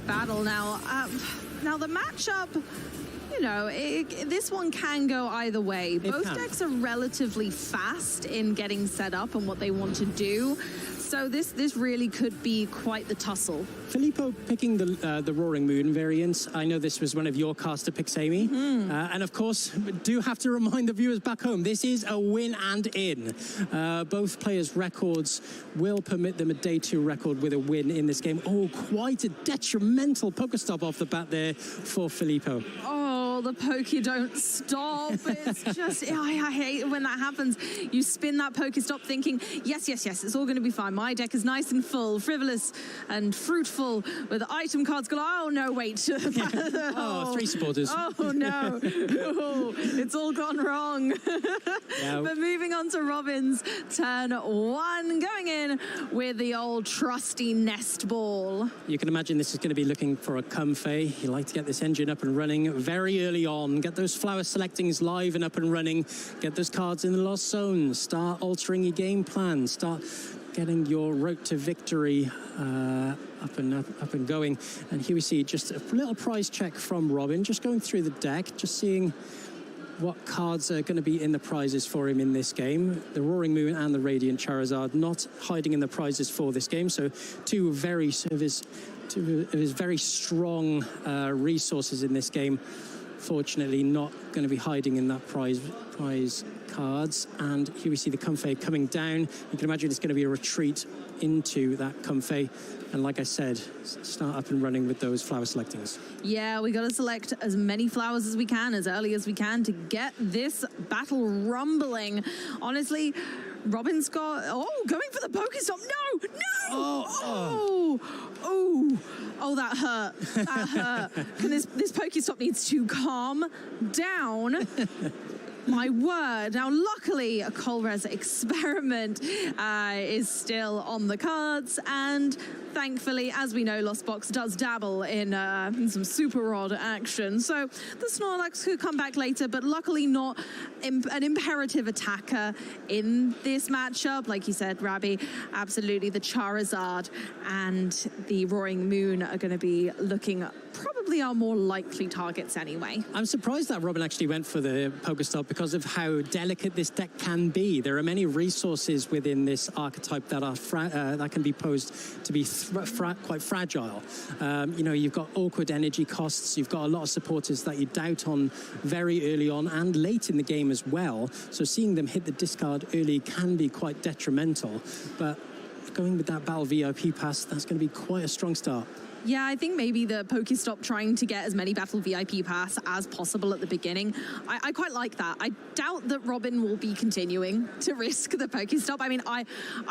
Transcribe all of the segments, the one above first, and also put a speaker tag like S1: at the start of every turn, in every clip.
S1: battle. Now, now the matchup, you know, this one can go either way. Both decks are relatively fast in getting set up and what they want to do. So this really could be quite the tussle.
S2: Filippo picking the Roaring Moon variant. I know this was one of your caster picks, Amy. And of course, do have to remind the viewers back home, this is a win and in. Both players' records will permit them a day 2 record with a win in this game. Oh, quite a detrimental Pokestop off the bat there for Filippo.
S1: Oh, the Poke don't stop. It's just, I hate it when that happens. You spin that Pokestop thinking, yes, it's all going to be fine. My deck is nice and full, frivolous and fruitful with item cards. Oh, no, wait.
S2: Oh, 3 supporters.
S1: Oh, no. Oh, it's all gone wrong. Yeah. But moving on to Robin's turn 1, going in with the old trusty nest ball.
S2: You can imagine this is going to be looking for a comfey. You like to get this engine up and running very early on, get those flower selectings live and up and running, get those cards in the lost zone, start altering your game plan, start getting your road to victory up and going. And here we see just a little prize check from Robin, just going through the deck, just seeing what cards are going to be in the prizes for him in this game. The Roaring Moon and the Radiant Charizard not hiding in the prizes for this game, so two of his very strong resources in this game, fortunately not going to be hiding in that prize cards. And here we see the Comfey coming down. You can imagine it's going to be a retreat into that Comfey, and like I said, start up and running with those flower selectings.
S1: Yeah, we got to select as many flowers as we can, as early as we can, to get this battle rumbling. Honestly, Robin's got... Oh, going for the Pokestop. No! Oh, that hurt. That hurt. This Pokestop needs to calm down. My word. Now, luckily, a Colress experiment is still on the cards, and thankfully, as we know, Lost Box does dabble in some super rod action. So the Snorlax could come back later, but luckily not an imperative attacker in this matchup. Like you said, Rabbi, absolutely the Charizard and the Roaring Moon are going to be looking probably our more likely targets anyway.
S2: I'm surprised that Robin actually went for the Pokestop because of how delicate this deck can be. There are many resources within this archetype that are that can be posed to be quite fragile. You know, you've got awkward energy costs, you've got a lot of supporters that you doubt on very early on and late in the game as well. So seeing them hit the discard early can be quite detrimental. But going with that Battle VIP pass, that's going to be quite a strong start.
S1: Yeah, I think maybe the Pokestop trying to get as many Battle VIP pass as possible at the beginning. I quite like that. I doubt that Robin will be continuing to risk the Pokestop. I mean, I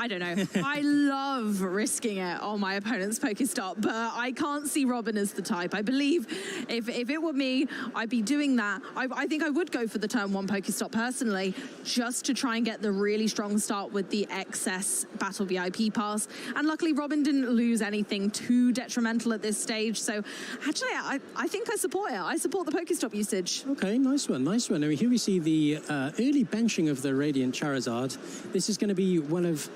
S1: don't know. I love risking it on my opponent's Pokestop, but I can't see Robin as the type. I believe if it were me, I'd be doing that. I think I would go for the turn 1 Pokestop personally, just to try and get the really strong start with the excess Battle VIP pass. And luckily, Robin didn't lose anything too detrimental at this stage, so actually I think I support it. I support the Pokestop usage.
S2: Okay, nice one, nice one. Now, here we see the early benching of the Radiant Charizard. This is going to be one of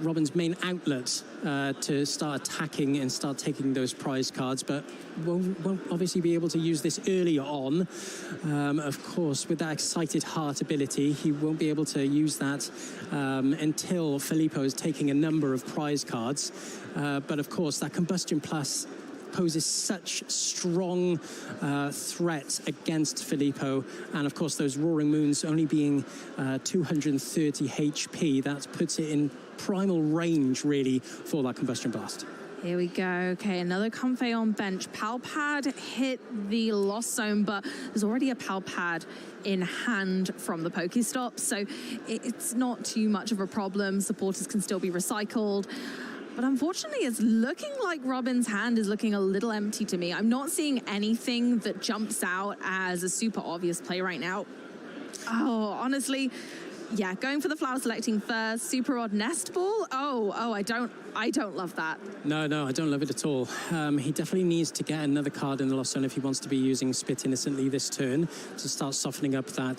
S2: Robin's main outlets to start attacking and start taking those prize cards, but won't obviously be able to use this early on. Of course, with that Excited Heart ability, he won't be able to use that until Filippo is taking a number of prize cards. But of course, that Combustion Plus poses such strong threat against Filippo, and of course those Roaring Moons only being 230 HP, that puts it in primal range really for that Combustion Blast.
S1: Here we go. Okay, another Comfey on bench. Pal Pad hit the Lost Zone, but there's already a Pal Pad in hand from the Pokestop, so it's not too much of a problem. Supporters can still be recycled. But unfortunately, it's looking like Robin's hand is looking a little empty to me. I'm not seeing anything that jumps out as a super obvious play right now. Oh, honestly, Yeah, going for the flower selecting first. Super odd nest ball. Oh, I don't love that.
S2: No, I don't love it at all. He definitely needs to get another card in the Lost Zone if he wants to be using Spit Innocently this turn to start softening up that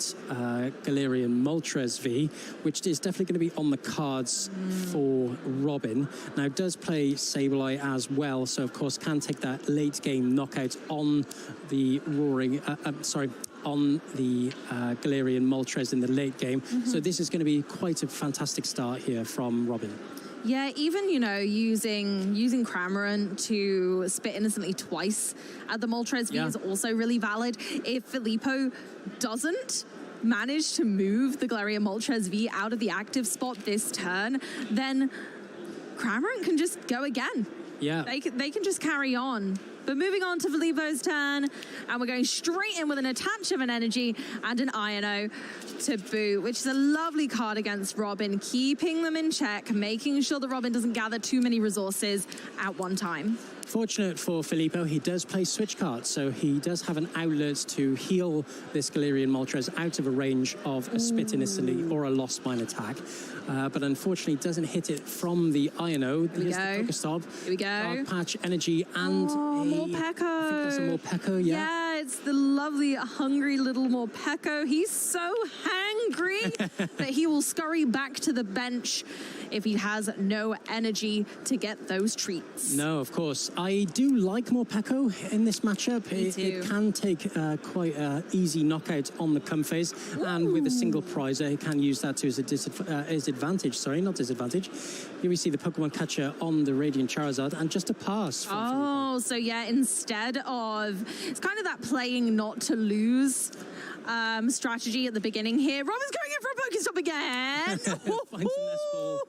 S2: Galarian Moltres V, which is definitely going to be on the cards for Robin. Now, does play Sableye as well, so of course can take that late game knockout on the on the Galarian Moltres in the late game. So this is going to be quite a fantastic start here from Robin.
S1: Yeah, even, using Cramorant to Spit Innocently twice at the Moltres V is also really valid. If Filippo doesn't manage to move the Galarian Moltres V out of the active spot this turn, then Cramorant can just go again.
S2: Yeah.
S1: They can just carry on. But moving on to Filippo's turn, and we're going straight in with an attach of an energy and an Iono to boot, which is a lovely card against Robin, keeping them in check, making sure that Robin doesn't gather too many resources at one time.
S2: Fortunate for Filippo, he does play switch cards, so he does have an outlet to heal this Galarian Moltres out of a range of a Spit Innocently or a Lost Mine attack. But unfortunately doesn't hit it from the Iono. Here's the Pokestop.
S1: Here we go.
S2: Dark Patch Energy and
S1: Morpeko.
S2: I think that's a Morpeko, yeah.
S1: Yeah, it's the lovely, hungry little Morpeko. He's so hangry that he will scurry back to the bench if he has no energy to get those treats.
S2: No, of course. I do like Morpeko in this matchup. It can take quite an easy knockout on the Comfeys, and with a single prizer, he can use that to his advantage. Sorry, not disadvantage. Here we see the Pokemon catcher on the Radiant Charizard, and just a pass.
S1: Oh, so yeah, instead of... It's kind of that playing not to lose strategy at the beginning here. Robin's going in for a Pokestop again.
S2: Finds a Nest Ball.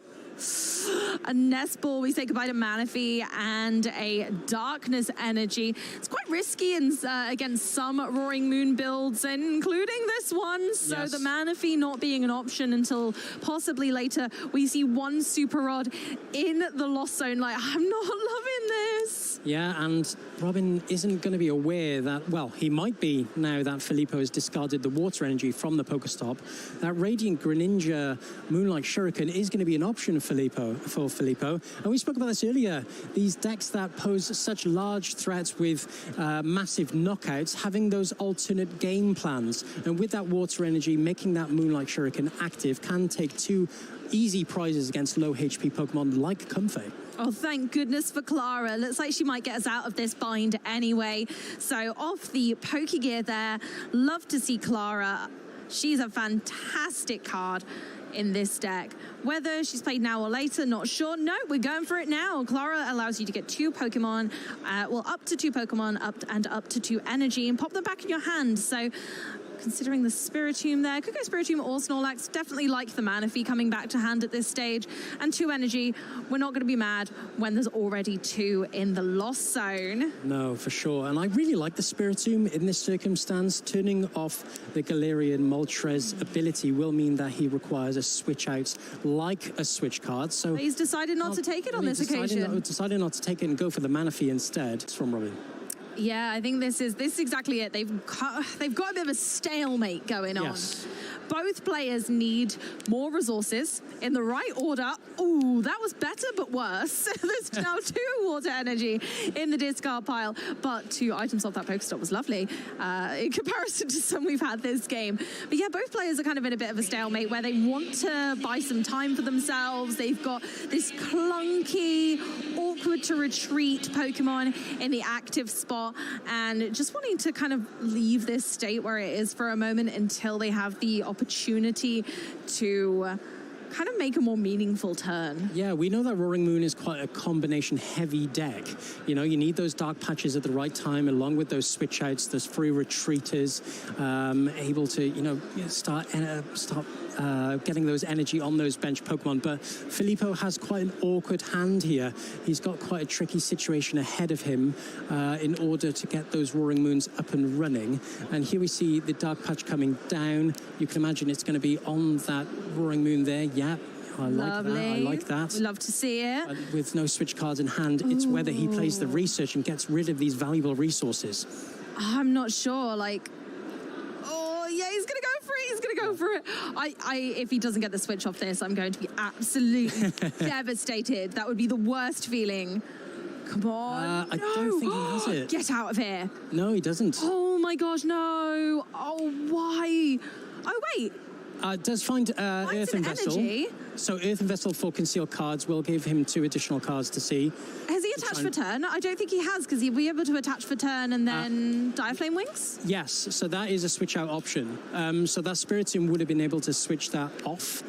S1: A Nest Ball, we say goodbye to Manaphy and a Darkness Energy. It's quite risky against some Roaring Moon builds, including this one. So the Manaphy not being an option until possibly later. We see one Super Rod in the Lost Zone. Like, I'm not loving this.
S2: Yeah, and Robin isn't going to be aware that, well, he might be now that Filippo has discarded the Water Energy from the Pokestop. That Radiant Greninja Moonlight Shuriken is going to be an option for Filippo. And we spoke about this earlier. These decks that pose such large threats with massive knockouts, having those alternate game plans. And with that Water Energy, making that Moonlight Shuriken active can take two easy prizes against low HP Pokemon like Comfey.
S1: Oh, thank goodness for Clara. Looks like she might get us out of this bind anyway. So off the Pokegear there. Love to see Clara. She's a fantastic card in this deck. Whether she's played now or later, not sure. No, we're going for it now. Clara allows you to get two Pokemon, up to two Pokemon, up to 2 energy, and pop them back in your hand. So considering the Spiritomb there, could go Spiritomb or Snorlax. Definitely like the Manaphy coming back to hand at this stage. And 2 energy, we're not going to be mad when there's already 2 in the Lost Zone.
S2: No, for sure. And I really like the Spiritomb in this circumstance. Turning off the Galarian Moltres ability will mean that he requires a switch out like a switch card. So
S1: but he's decided not to take it on this occasion.
S2: Decided not to take it and go for the Manaphy instead. It's from Robin.
S1: Yeah, I think this is exactly it. They've got a bit of a stalemate going on. Both players need more resources in the right order. Ooh, that was better but worse. There's now 2 water energy in the discard pile, but 2 items off that Pokestop was lovely in comparison to some we've had this game. But yeah, both players are kind of in a bit of a stalemate where they want to buy some time for themselves. They've got this clunky, awkward to retreat Pokemon in the active spot and just wanting to kind of leave this state where it is for a moment until they have the opportunity to kind of make a more meaningful turn.
S2: Yeah, we know that Roaring Moon is quite a combination-heavy deck. You know, you need those dark patches at the right time, along with those switch-outs, those free retreaters, able to, you know, start getting those energy on those bench Pokemon. But Filippo has quite an awkward hand here. He's got quite a tricky situation ahead of him in order to get those Roaring Moons up and running. And here we see the dark patch coming down. You can imagine it's going to be on that Roaring Moon there. Yeah, I like that. I like that.
S1: We love to see it.
S2: With no switch cards in hand, it's whether he plays the research and gets rid of these valuable resources.
S1: I'm not sure. Like, oh yeah, he's gonna go for it. He's just going to go for it. If he doesn't get the switch off this, I'm going to be absolutely devastated. That would be the worst feeling. Come on.
S2: I don't think he has it.
S1: Get out of here.
S2: No, he doesn't.
S1: Oh my gosh, no. Oh, why? Oh, wait.
S2: Does find Earthen Vessel.
S1: Energy.
S2: So Earthen Vessel for concealed cards will give him 2 additional cards to see.
S1: Has he attached for turn? I don't think he has, because he'll be able to attach for turn and then Direflame Wings?
S2: Yes, so that is a switch out option. So that Spiritomb would have been able to switch that off.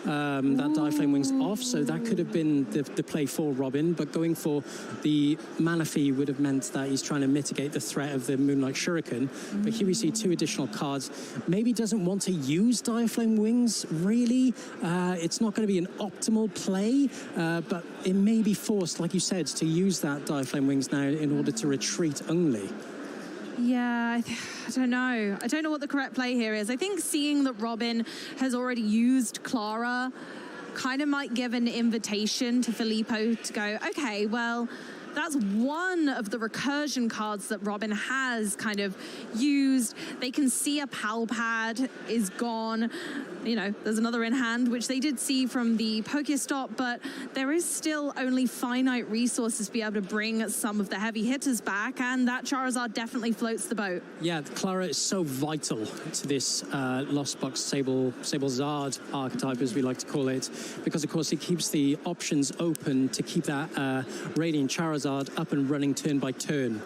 S2: That Direflame Wings off, so that could have been the play for Robin, but going for the mana fee would have meant that he's trying to mitigate the threat of the Moonlight Shuriken. But here we see 2 additional cards. Maybe doesn't want to use Direflame Wings, really. It's not going to be an optimal play, but it may be forced, like you said, to use that Direflame Wings now in order to retreat only.
S1: Yeah, I don't know. I don't know what the correct play here is. I think seeing that Robin has already used Clara kind of might give an invitation to Filippo to go, okay, well, that's one of the recursion cards that Robin has kind of used. They can see a Pal Pad is gone. You know, there's another in hand, which they did see from the Pokestop, but there is still only finite resources to be able to bring some of the heavy hitters back, and that Charizard definitely floats the boat.
S2: Yeah, Clara is so vital to this Lost Box Sablezard archetype, as we like to call it, because of course it keeps the options open to keep that Radiant Charizard up and running turn by turn.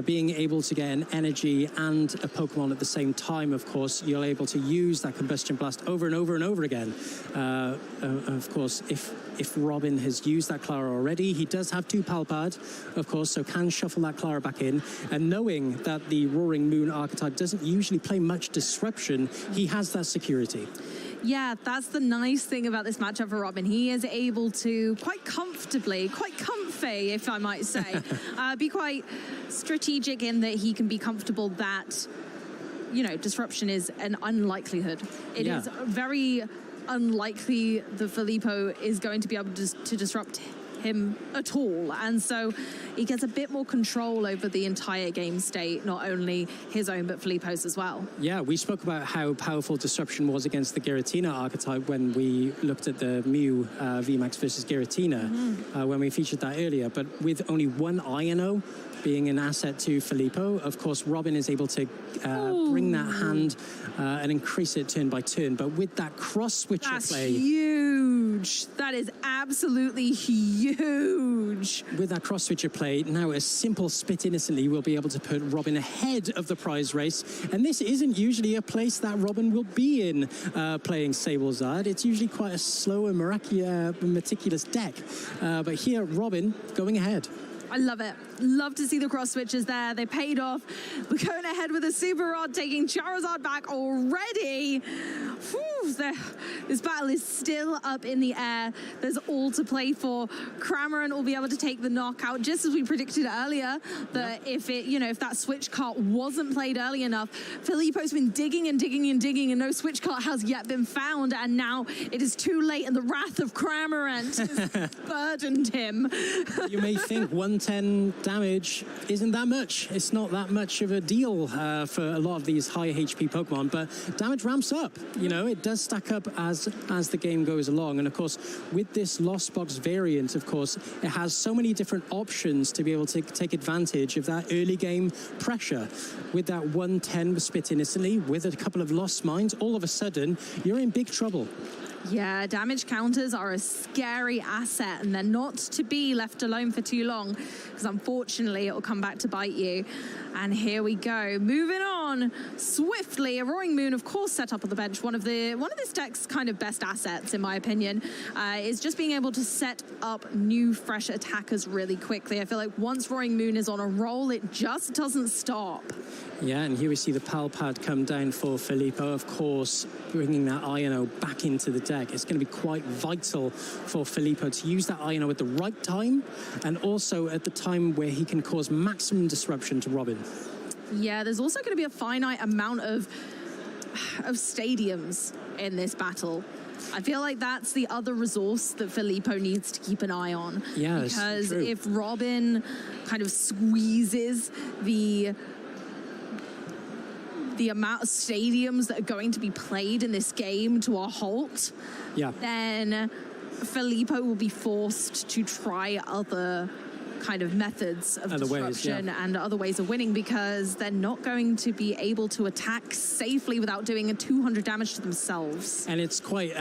S2: Being able to get an energy and a Pokemon at the same time, of course, you're able to use that Combustion Blast over and over and over again. Of course, if Robin has used that Clara already, he does have 2 Palpad, of course, so can shuffle that Clara back in. And knowing that the Roaring Moon archetype doesn't usually play much disruption, he has that security.
S1: Yeah, that's the nice thing about this matchup for Robin. He is able to quite comfortably, quite comfy, if I might say, be quite strategic in that he can be comfortable that, you know, disruption is an unlikelihood. It is very unlikely that Filippo is going to be able to disrupt him at all, and so he gets a bit more control over the entire game state, not only his own but Filippo's as well. Yeah,
S2: we spoke about how powerful disruption was against the Giratina archetype when we looked at the Mew VMAX versus Giratina when we featured that earlier, but with only 1 INO being an asset to Filippo, of course Robin is able to bring that hand and increase it turn by turn, but with that cross switcher play,
S1: huge. That is absolutely huge.
S2: With that cross switcher play, now a simple Spit Innocently will be able to put Robin ahead of the prize race, and this isn't usually a place that Robin will be in playing Sablezard. It's usually quite a slow and meticulous deck, but here Robin going ahead.
S1: I love it. Love to see the cross switches there. They paid off. We're going ahead with a Super Rod, taking Charizard back already. Whew, this battle is still up in the air. There's all to play for. Cramorant will be able to take the knockout, just as we predicted earlier, that if that switch cart wasn't played early enough, Filippo's been digging and digging and digging, and no switch cart has yet been found, and now it is too late, and the wrath of Cramorant has burdened him.
S2: You may think 110 damage isn't that much. It's not that much of a deal for a lot of these high HP Pokemon, but damage ramps up. You know, it does stack up as the game goes along. And of course, with this Lost Box variant, of course, it has so many different options to be able to take advantage of that early game pressure. With that 110 Spit Innocently, with a couple of Lost Mines, all of a sudden, you're in big trouble.
S1: Yeah, damage counters are a scary asset, and they're not to be left alone for too long, because unfortunately it will come back to bite you. And here we go, moving on swiftly. A Roaring Moon, of course, set up on the bench. One of this deck's kind of best assets, in my opinion, is just being able to set up new, fresh attackers really quickly. I feel like once Roaring Moon is on a roll, it just doesn't stop.
S2: Yeah, and here we see the Pal Pad come down for Filippo, of course, bringing that INO back into the deck. It's going to be quite vital for Filippo to use that INO at the right time, and also at the time where he can cause maximum disruption to Robin.
S1: Yeah, there's also going to be a finite amount of stadiums in this battle. I feel like that's the other resource that Filippo needs to keep an eye on.
S2: Yeah,
S1: because if Robin kind of squeezes the the amount of stadiums that are going to be played in this game to a halt, then Filippo will be forced to try other kind of methods of disruption and other ways of winning, because they're not going to be able to attack safely without doing a 200 damage to themselves.
S2: And it's quite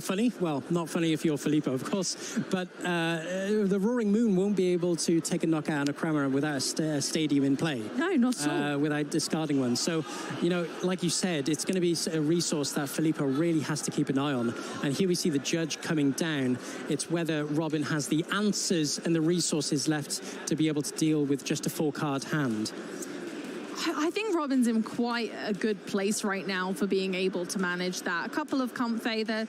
S2: funny. Well, not funny if you're Filippo, of course, but the Roaring Moon won't be able to take a knockout on a Crammer without a stadium in play.
S1: No, not at all.
S2: Without discarding one. So, you know, like you said, it's going to be a resource that Filippo really has to keep an eye on. And here we see the judge coming down. It's whether Robin has the answers and the resources left to be able to deal with just a 4-card hand.
S1: I think Robin's in quite a good place right now for being able to manage that. A couple of comfy there.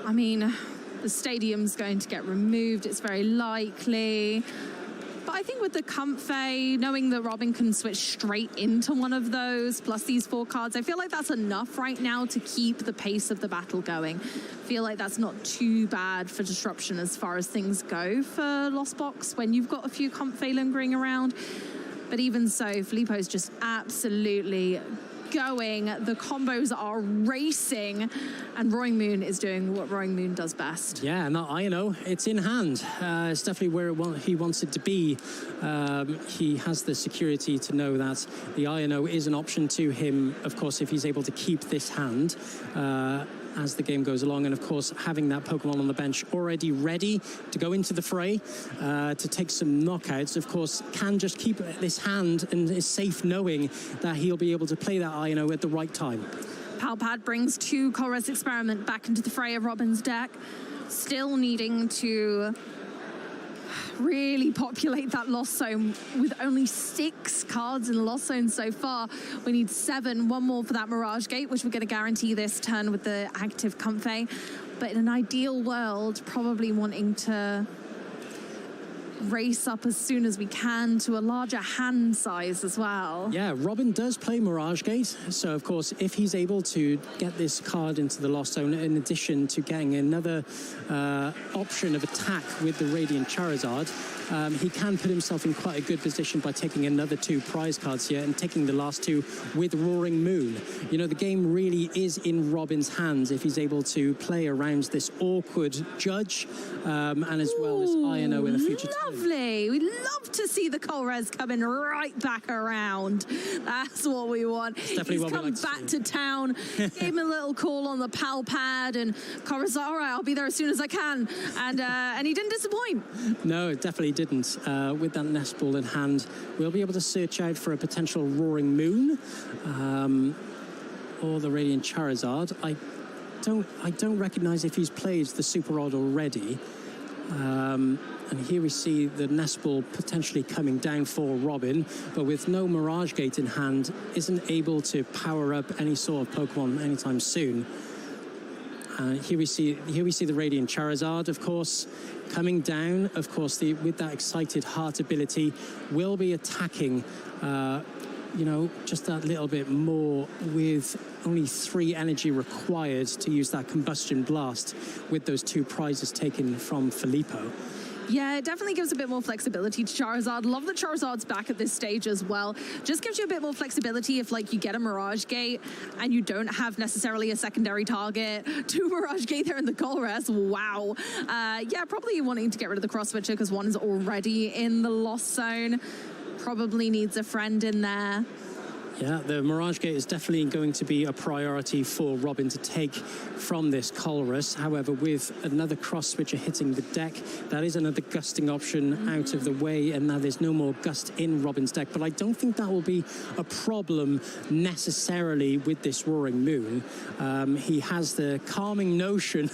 S1: I mean, the stadium's going to get removed. It's very likely. But I think with the comfy, knowing that Robin can switch straight into one of those, plus these 4 cards, I feel like that's enough right now to keep the pace of the battle going. I feel like that's not too bad for disruption as far as things go for Lost Box when you've got a few comfy lingering around. But even so, Filippo's just absolutely going. The combos are racing, and Roaring Moon is doing what Roaring Moon does best.
S2: Yeah, and that INO, it's in hand. It's definitely where he wants it to be. He has the security to know that the INO is an option to him, of course, if he's able to keep this hand as the game goes along. And of course, having that Pokemon on the bench already ready to go into the fray, to take some knockouts, of course, can just keep this hand and is safe knowing that he'll be able to play that INO at the right time.
S1: Palpad brings 2 Colress Experiment back into the fray of Robin's deck. Still needing to really populate that Lost Zone with only 6 cards in the Lost Zone so far. We need 7, 1 more for that Mirage Gate, which we're going to guarantee this turn with the active Comfey. But in an ideal world, probably wanting to race up as soon as we can to a larger hand size as well.
S2: Yeah, Robin does play Mirage Gate, so of course if he's able to get this card into the Lost Zone in addition to getting another option of attack with the Radiant Charizard, he can put himself in quite a good position by taking another 2 prize cards here and taking the last 2 with Roaring Moon. You know, the game really is in Robin's hands if he's able to play around this awkward judge and as well as INO in the future.
S1: Lovely. We'd love to see the Colress coming right back around. That's what we want. He's come back to town, gave him a little call on the pal pad, and Colress, all right, I'll be there as soon as I can. And he didn't disappoint.
S2: No, it definitely didn't. With that Nest Ball in hand, we'll be able to search out for a potential Roaring Moon or the Radiant Charizard. I don't recognize if he's played the Super Rod already. And here we see the Nest Ball potentially coming down for Robin, but with no Mirage Gate in hand, isn't able to power up any sort of Pokemon anytime soon. Here we see the Radiant Charizard, of course, coming down. Of course, with that Excited Heart ability, will be attacking, you know, just that little bit more with only 3 energy required to use that Combustion Blast with those 2 prizes taken from Filippo.
S1: Yeah, it definitely gives a bit more flexibility to Charizard. Love that Charizard's back at this stage as well. Just gives you a bit more flexibility if, like, you get a Mirage Gate and you don't have necessarily a secondary target. 2 Mirage Gate there in the Colress. Wow. Yeah, probably wanting to get rid of the Cross Switcher because one is already in the Lost Zone. Probably needs a friend in there.
S2: Yeah, the Mirage Gate is definitely going to be a priority for Robin to take from this Colress. However, with another Cross Switcher hitting the deck, that is another gusting option out of the way, and now there's no more gust in Robin's deck. But I don't think that will be a problem necessarily with this Roaring Moon. He has the calming notion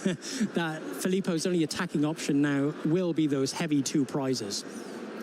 S2: that Filippo's only attacking option now will be those heavy 2 prizes.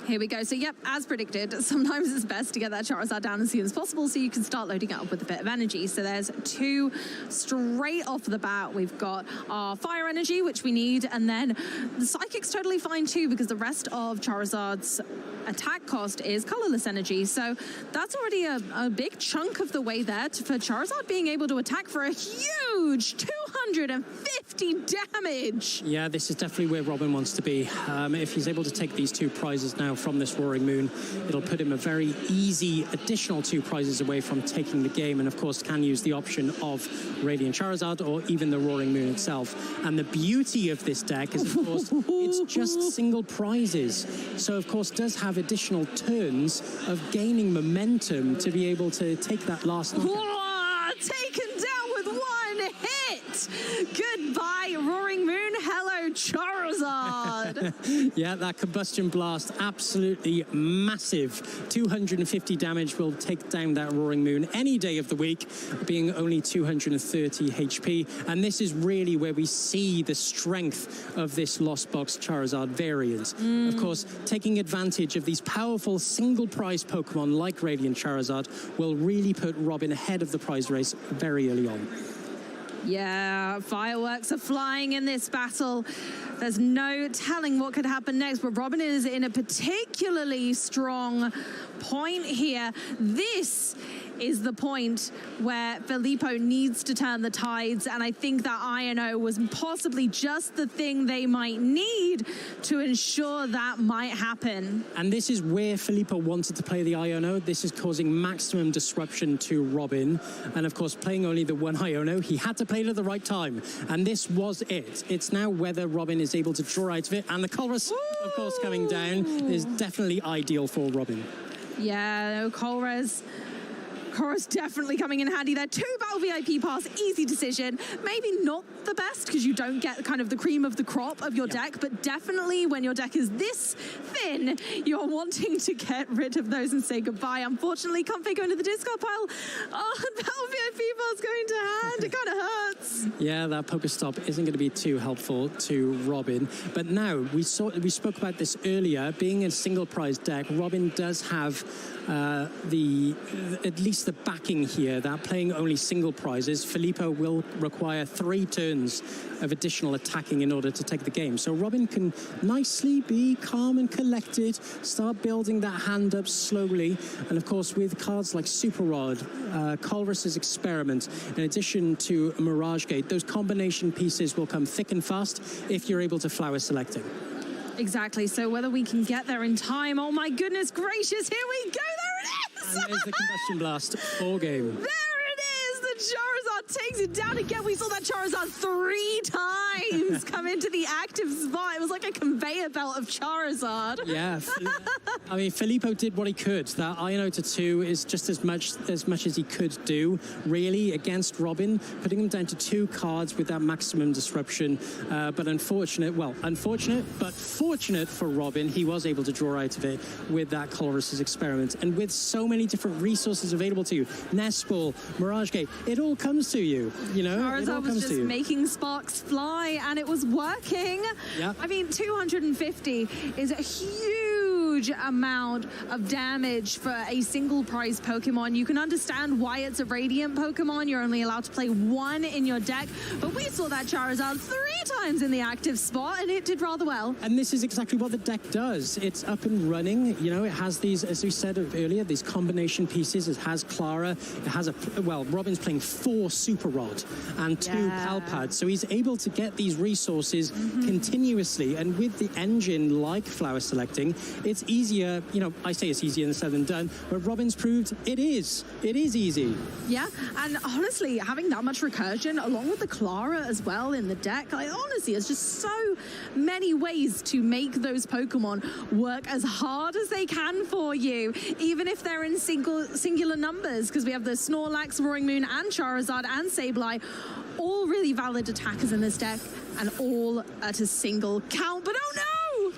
S1: Here we go. So, yep, as predicted, sometimes it's best to get that Charizard down as soon as possible so you can start loading it up with a bit of energy. So there's 2 straight off the bat. We've got our Fire Energy, which we need, and then the Psychic's totally fine too because the rest of Charizard's attack cost is Colorless Energy. So that's already a big chunk of the way there for Charizard being able to attack for a huge 250 damage.
S2: Yeah, this is definitely where Robin wants to be. If he's able to take these 2 prizes now from this Roaring Moon, it'll put him a very easy additional 2 prizes away from taking the game, and of course can use the option of Radiant Charizard or even the Roaring Moon itself. And the beauty of this deck is, of course, it's just single prizes. So, of course, does have additional turns of gaining momentum to be able to take that last knockout.
S1: Taken down with 1 hit. Goodbye, Roaring Moon. Hello, Charizard.
S2: Yeah, that Combustion Blast, absolutely massive. 250 damage will take down that Roaring Moon any day of the week, being only 230 HP. And this is really where we see the strength of this Lost Box Charizard variant. Of course, taking advantage of these powerful single prize Pokemon like Radiant Charizard will really put Robin ahead of the prize race very early on.
S1: Yeah, fireworks are flying in this battle. There's no telling what could happen next, but Robin is in a particularly strong point here. This is the point where Filippo needs to turn the tides, and I think that INO was possibly just the thing they might need to ensure that might happen.
S2: And this is where Filippo wanted to play the INO. This is causing maximum disruption to Robin. And of course, playing only the 1 INO, he had to play it at the right time. And this was it. It's now whether Robin is able to draw out of it. And the Colress, of course, coming down is definitely ideal for Robin.
S1: Yeah, no, Colress definitely coming in handy there. 2 Battle VIP pass, easy decision. Maybe not the best because you don't get kind of the cream of the crop of your deck, but definitely when your deck is this thin, you're wanting to get rid of those and say goodbye. Unfortunately, Comfy going to the discard pile. Oh, Battle VIP pass going to hand. It kind of hurts.
S2: Yeah, that Pokestop isn't going to be too helpful to Robin. But now, we spoke about this earlier. Being a single prize deck, Robin does have at least the backing here that playing only single prizes, Filippo will require 3 turns of additional attacking in order to take the game. So Robin can nicely be calm and collected, start building that hand up slowly. And of course, with cards like Super Rod, Colress's Experiment, in addition to Mirage Gate, those combination pieces will come thick and fast if you're able to flower selecting.
S1: Exactly. So whether we can get there in time, oh my goodness gracious, here we go, there it is!
S2: And there's the Combustion Blast for game.
S1: There it is! The Charizard takes it down again. We saw that Charizard 3 times come into the active spot. It was like a conveyor belt of Charizard.
S2: Yeah. I mean, Filippo did what he could. That INO to 2 is just as much as he could do, really, against Robin, putting him down to 2 cards with that maximum disruption. But unfortunate, but fortunate for Robin, he was able to draw out of it with that Colress's Experiment. And with so many different resources available to you, Nest Ball, Mirage Gate, it all comes to you, you know?
S1: Charizard was just making sparks fly, and it was working.
S2: Yeah.
S1: I mean, 250 is a huge amount of damage for a single prize Pokemon. You can understand why it's a Radiant Pokemon. You're only allowed to play 1 in your deck, but we saw that Charizard 3 times in the active spot, and it did rather well.
S2: And this is exactly what the deck does. It's up and running. You know, it has these, as we said earlier, these combination pieces. It has Clara. It has Robin's playing 4 Super Rod and 2 Palpad. So he's able to get these resources continuously. And with the engine like flower selecting, it's easier. You know, I say it's easier said than done, but Robin's proved it is. It is easy.
S1: Yeah, and honestly, having that much recursion along with the Clara as well in the deck, honestly, there's just so many ways to make those Pokemon work as hard as they can for you, even if they're in singular numbers, because we have the Snorlax, Roaring Moon, and Charizard, and Sableye, all really valid attackers in this deck, and all at a single count. But oh no!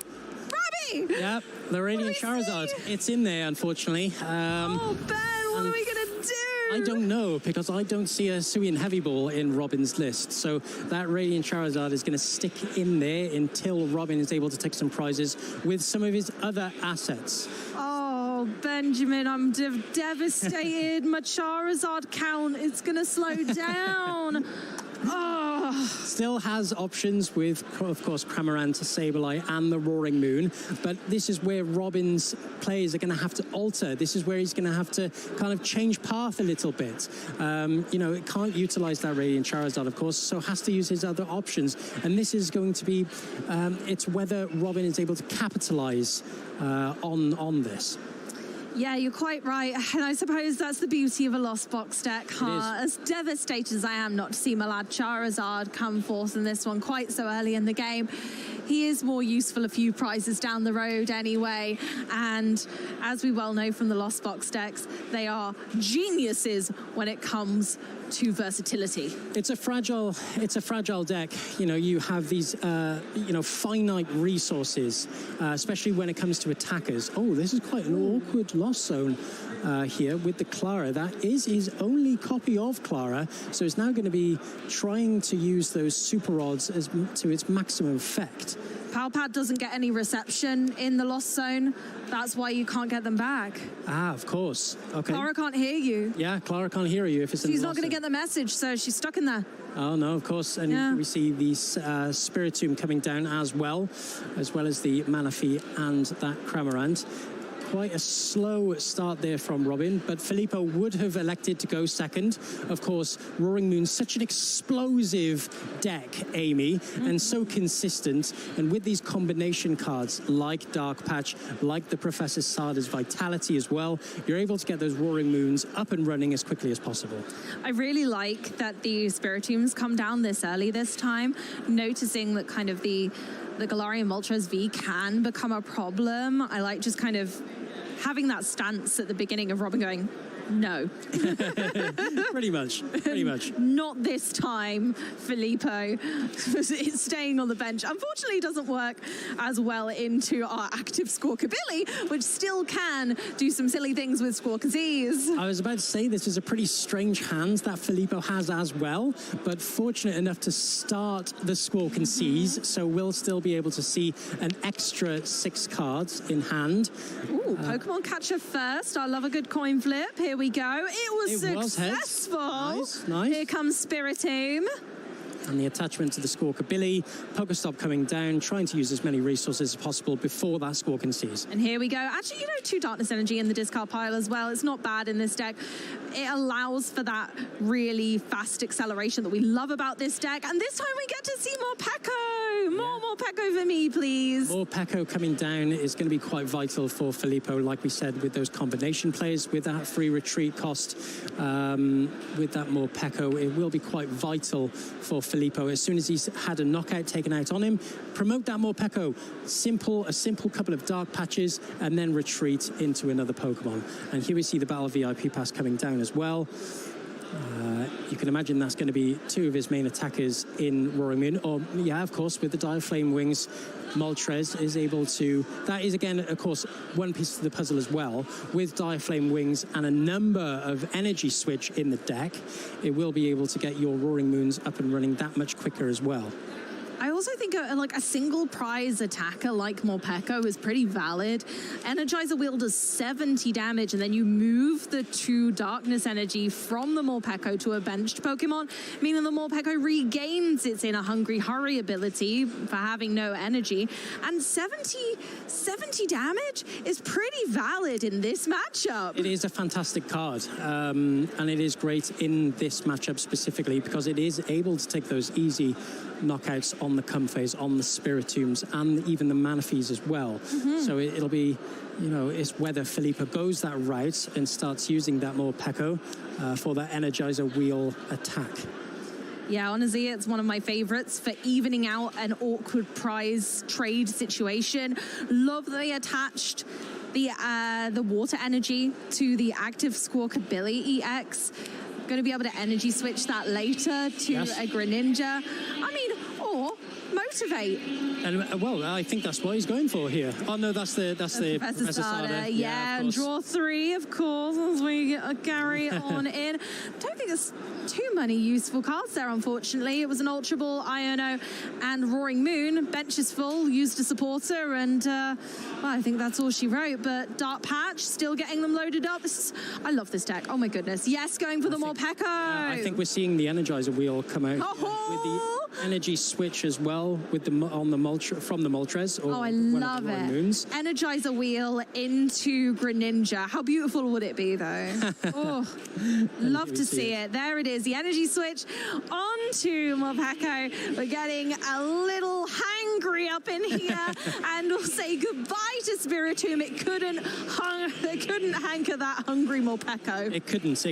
S1: Robbie!
S2: Yep, the Radiant Charizard. It's in there, unfortunately.
S1: Oh, Ben, what are we going to do?
S2: I don't know, because I don't see a Suian Heavy Ball in Robin's list. So that Radiant Charizard is going to stick in there until Robin is able to take some prizes with some of his other assets.
S1: Oh, Benjamin, I'm devastated. My Charizard count is going to slow down. Oh.
S2: Still has options with, of course, Cramorant, Sableye, and the Roaring Moon. But this is where Robin's players are going to have to alter. This is where he's going to have to kind of change path a little bit. You know, it can't utilize that Radiant Charizard, of course, so has to use his other options. And this is going to be, it's whether Robin is able to capitalize on this.
S1: Yeah, you're quite right. And I suppose that's the beauty of a Lost Box deck, huh? As devastated as I am not to see my lad Charizard come forth in this one quite so early in the game, he is more useful a few prizes down the road anyway. And as we well know from the Lost Box decks, they are geniuses when it comes to versatility.
S2: It's a fragile deck. You know, you have these finite resources, especially when it comes to attackers. Oh, this is quite an awkward lost zone here with the Clara. That is his only copy of Clara, so he's now going to be trying to use those super odds to its maximum effect.
S1: Palpad doesn't get any reception in the lost zone. That's why you can't get them back.
S2: Ah, of course. Okay.
S1: Clara can't hear you.
S2: Yeah, Clara can't hear you if it's in the
S1: She's not
S2: lost
S1: going to
S2: zone.
S1: get the message, so she's stuck in there.
S2: Oh, no, of course. And we see the Spiritomb coming down as well as the Manaphy and that Cramorant. Quite a slow start there from Robin, but Filippo would have elected to go second. Of course, Roaring Moon's such an explosive deck, Amy, and so consistent. And with these combination cards like Dark Patch, like the Professor Sada's Vitality as well, you're able to get those Roaring Moons up and running as quickly as possible.
S1: I really like that the Spiritombs come down this early this time, noticing that kind of the Galarian Moltres V can become a problem. I like just kind of having that stance at the beginning of Robin going, no.
S2: Pretty much.
S1: Not this time, Filippo. It's staying on the bench. Unfortunately, it doesn't work as well into our active Squawkabilly, which still can do some silly things with Squawkazees.
S2: I was about to say this is a pretty strange hand that Filippo has as well, but fortunate enough to start the Squawk and Seize, so we'll still be able to see an extra 6 cards in hand.
S1: Ooh, Pokemon Catcher first. I love a good coin flip. Here we go. It was successful.
S2: Nice.
S1: Here comes Spiritomb.
S2: And the attachment to the Squawkabilly. Pokestop coming down, trying to use as many resources as possible before that Squawk and Seize.
S1: And here we go. Actually, 2 Darkness Energy in the discard pile as well. It's not bad in this deck. It allows for that really fast acceleration that we love about this deck. And this time we get to see more Pekko. More Pekko for me, please.
S2: More Pekko coming down is going to be quite vital for Filippo, like we said, with those combination plays, with that free retreat cost, with that more Pekko, it will be quite vital for Filippo. As soon as he's had a knockout taken out on him, promote that more Pekko. A simple couple of Dark Patches, and then retreat into another Pokemon. And here we see the Battle VIP Pass coming down as well. You can imagine that's going to be 2 of his main attackers in Roaring Moon. Or, yeah, of course, with the Dire Flame Wings, Moltres is able to... That is, again, of course, one piece of the puzzle as well. With Dire Flame Wings and a number of Energy Switch in the deck, it will be able to get your Roaring Moons up and running that much quicker as well.
S1: I also think a single prize attacker like Morpeko is pretty valid. Energizer Wheel does 70 damage, and then you move the 2 Darkness Energy from the Morpeko to a benched Pokemon, meaning the Morpeko regains its Inner Hungry Hurry ability for having no energy. And 70 damage is pretty valid in this matchup.
S2: It is a fantastic card, and it is great in this matchup specifically because it is able to take those easy knockouts on the Comfeys, on the Spiritombs, and even the Manaphies as well. So it'll be, it's whether Filippo goes that route and starts using that more Pekko for that Energizer Wheel attack.
S1: Yeah, honestly, it's one of my favorites for evening out an awkward prize trade situation. Love that they attached the water energy to the active Squawkabilly EX. Going to be able to energy switch that later to a Greninja. I mean, or motivate.
S2: And well, I think that's what he's going for here. Oh no, that's the Professor Sada.
S1: Yeah, and draw 3, of course, as we carry on in. Don't think there's too many useful cards there, unfortunately. It was an Ultra Ball, Iono, and Roaring Moon. Bench is full, used a supporter, and well, I think that's all she wrote. But Dark Patch, still getting them loaded up. I love this deck. Oh my goodness. Yes, going for the Morpeko.
S2: I think we're seeing the Energizer wheel come out with the energy switch as well with the from the Moltres. Or
S1: I love it.
S2: Moons.
S1: Energizer wheel into Greninja. How beautiful would it be, though? Oh, love to see it. There it is. The energy switch onto Morpeko. We're getting a little hangry up in here, and we'll say goodbye to Spiritomb. It couldn't hanker that hungry Morpeko.
S2: It couldn't,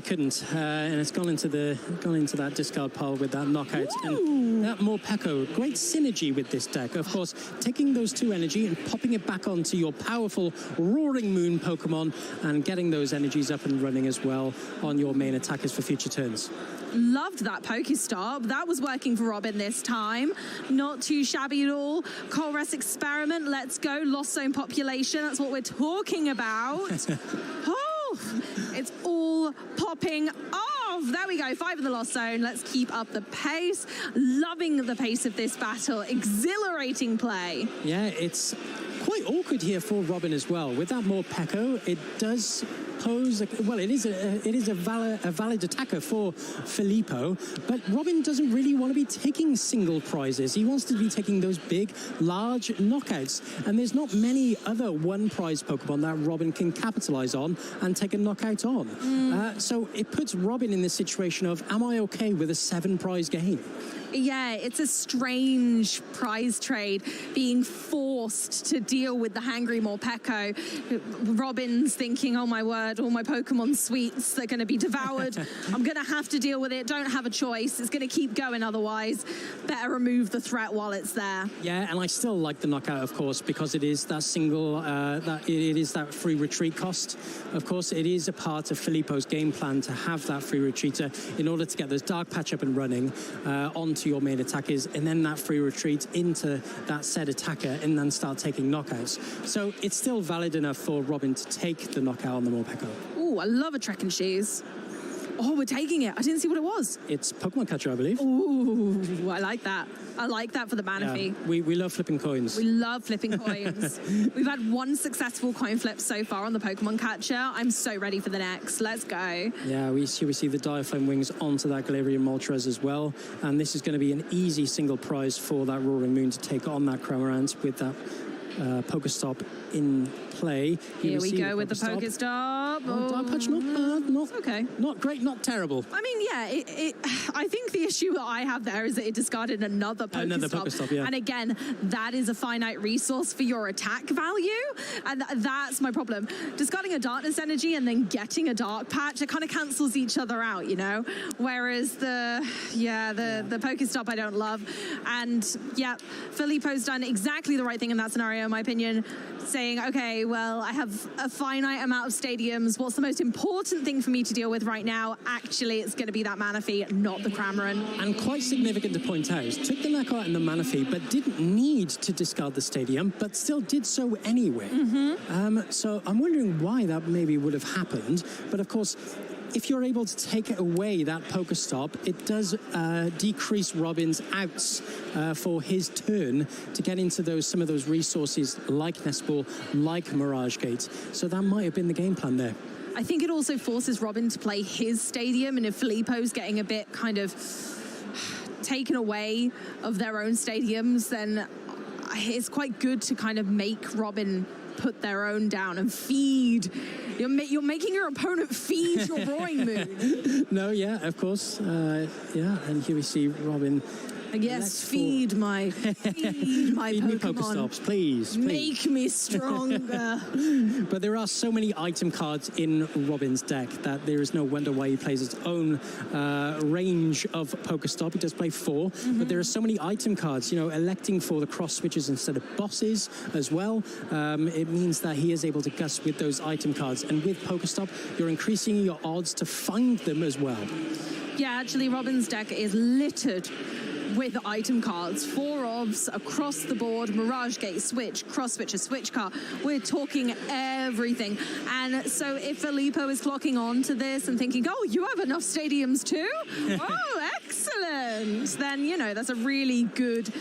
S2: and it's gone into that discard pile with that knockout. And that Morpeko, great synergy with this deck. Of course, taking those 2 energy and popping it back onto your powerful Roaring Moon Pokemon and getting those energies up and running as well on your main attackers for future turns.
S1: Loved that Pokestop. That was working for Robin this time. Not too shabby at all. Colress Experiment, let's go. Lost Zone Population, that's what we're talking about. Oh, it's all popping off. There we go, 5 in the Lost Zone. Let's keep up the pace. Loving the pace of this battle. Exhilarating play.
S2: Yeah, it's quite awkward here for Robin as well. With that Morpeko, it does pose, well, it is a valid attacker for Filippo, but Robin doesn't really want to be taking single prizes. He wants to be taking those big, large knockouts, and there's not many other one-prize Pokemon that Robin can capitalize on and take a knockout on. So it puts Robin in this situation of, am I okay with a 7-prize game?
S1: Yeah, it's a strange prize trade, being forced to deal with the hangry Morpeko. Robin's thinking, oh my word, all my Pokemon sweets, they're going to be devoured. I'm going to have to deal with it. Don't have a choice. It's going to keep going otherwise. Better remove the threat while it's there. Yeah,
S2: and I still like the knockout, of course, because it is that single, it is that free retreat cost. Of course, it is a part of Filippo's game plan to have that free retreater in order to get those Dark Patch up and running onto your main attackers, and then that free retreat into that said attacker, and then start taking knockouts. So it's still valid enough for Robin to take the knockout on the Morpeko.
S1: Oh, I love a Trek and Shoes. Oh, we're taking it. I didn't see what it was.
S2: It's Pokemon Catcher, I believe.
S1: Ooh, I like that. I like that for the mana fee.
S2: We love flipping coins.
S1: We love flipping coins. We've had 1 successful coin flip so far on the Pokemon Catcher. I'm so ready for the next. Let's go.
S2: Yeah, we see the Diaflame Wings onto that Galarian Moltres as well. And this is going to be an easy single prize for that Roaring Moon to take on that Cramorant with that Pokestop in play.
S1: Here we go with the Pokestop.
S2: Oh, Dark Patch, not bad, not
S1: okay,
S2: not great, not terrible.
S1: I mean, yeah, I think the issue that I have there is that it discarded another Pokestop.
S2: Yeah.
S1: And again, that is a finite resource for your attack value, and that's my problem. Discarding a Darkness Energy and then getting a Dark Patch, it kind of cancels each other out, you know. Whereas the Pokestop I don't love, and yeah, Filippo's done exactly the right thing in that scenario, in my opinion, saying, okay, well, I have a finite amount of stadiums. What's the most important thing for me to deal with right now? Actually, it's going to be that mana fee, not the Cramorant.
S2: And quite significant to point out, took the knockout and the mana fee, but didn't need to discard the stadium, but still did so anyway. So I'm wondering why that maybe would have happened. But of course, if you're able to take away that Pokestop, it does decrease Robin's outs for his turn to get into some of those resources like Nest Ball, like Mirage Gate. So that might have been the game plan there.
S1: I think it also forces Robin to play his stadium, and if Filippo's getting a bit kind of taken away of their own stadiums, then it's quite good to kind of make Robin put their own down and feed. You're making your opponent feed your Roaring Moon.
S2: No, yeah, of course. Yeah, and here we see Robin.
S1: Yes, feed my Pokemon.
S2: Me Pokestops, please.
S1: Make me stronger.
S2: But there are so many item cards in Robin's deck that there is no wonder why he plays his own range of Pokestop. He does play 4, but there are so many item cards, you know, electing for the cross switches instead of bosses as well. It means that he is able to gust with those item cards. And with Pokestop, you're increasing your odds to find them as well.
S1: Yeah, actually, Robin's deck is littered with item cards. 4 ofs across the board, Mirage Gate, Switch, Cross Switcher, Switch card. We're talking everything. And so if Filippo is clocking on to this and thinking, oh, you have enough stadiums too? Oh, excellent. Then, you know, that's a really good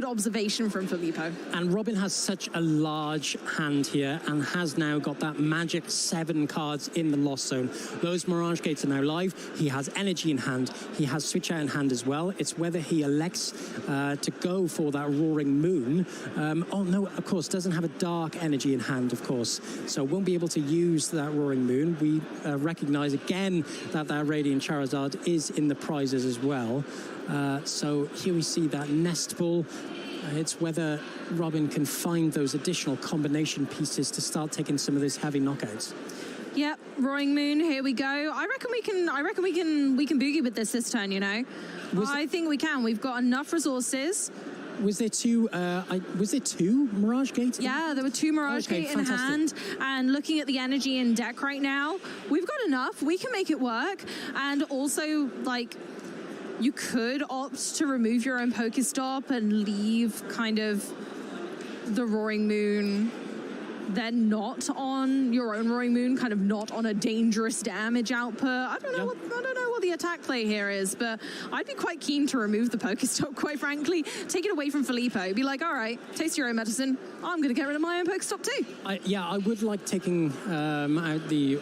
S1: observation from Filippo.
S2: And Robin has such a large hand here and has now got that magic 7 cards in the Lost Zone. Those Mirage Gates are now live. He has energy in hand. He has Switch Out in hand as well. It's whether he elects to go for that Roaring Moon. Oh, no, of course, doesn't have a dark energy in hand, of course. So won't be able to use that Roaring Moon. We recognize again that Radiant Charizard is in the prizes as well. So here we see that Nest Ball. It's whether Robin can find those additional combination pieces to start taking some of those heavy knockouts.
S1: Yep, Roaring Moon, here we go. I reckon we can boogie with this turn, you know. I think we can. We've got enough resources.
S2: Was there two Mirage Gates?
S1: Yeah, there were 2 Mirage Gate in hand. And looking at the energy in deck right now, we've got enough. We can make it work. And also, like, you could opt to remove your own Pokestop and leave kind of the Roaring Moon then not on your own Roaring Moon, kind of not on a dangerous damage output. I don't know what the attack play here is, but I'd be quite keen to remove the Pokestop, quite frankly. Take it away from Filippo. Be like, all right, taste your own medicine. I'm going to get rid of my own Pokestop too.
S2: I would like taking out the